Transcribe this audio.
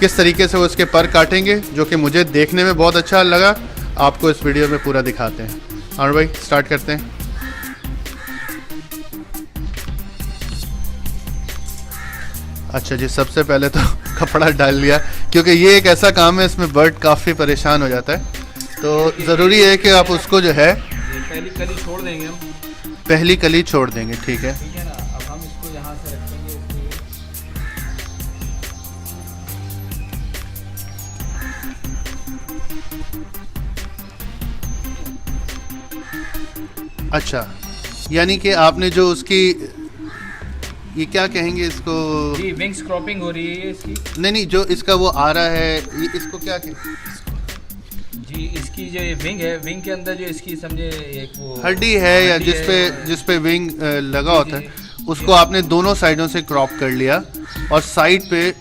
किस तरीके से वो इसके पर काटेंगे, जो कि मुझे देखने में बहुत अच्छा लगा। आपको इस वीडियो में पूरा दिखाते हैं। और भाई स्टार्ट करते हैं। अच्छा जी, सबसे पहले तो कपड़ा डाल लिया, क्योंकि ये एक ऐसा काम है इसमें बर्ड काफ़ी परेशान हो जाता है, तो ज़रूरी है कि आप उसको जो है पहली कली छोड़ देंगे हम। पहली कली छोड़ देंगे, ठीक है। ठीक है ना। अब हम इसको यहाँ से रखेंगे अच्छा, यानी कि आपने जो उसकी, ये क्या कहेंगे इसको? जी, विंग्स क्रॉपिंग हो रही है इसकी। नहीं, जो इसका वो आ रहा है, ये इसको क्या कहेंगे? जी, इसकी जो ये विंग है, विंग के अंदर जो इसकी समझे एक वो हड्डी है, या हड्डी जिस पे विंग लगा जी, होता है, उसको आपने दोनों साइडों से क्रॉप कर लिया और साइड पे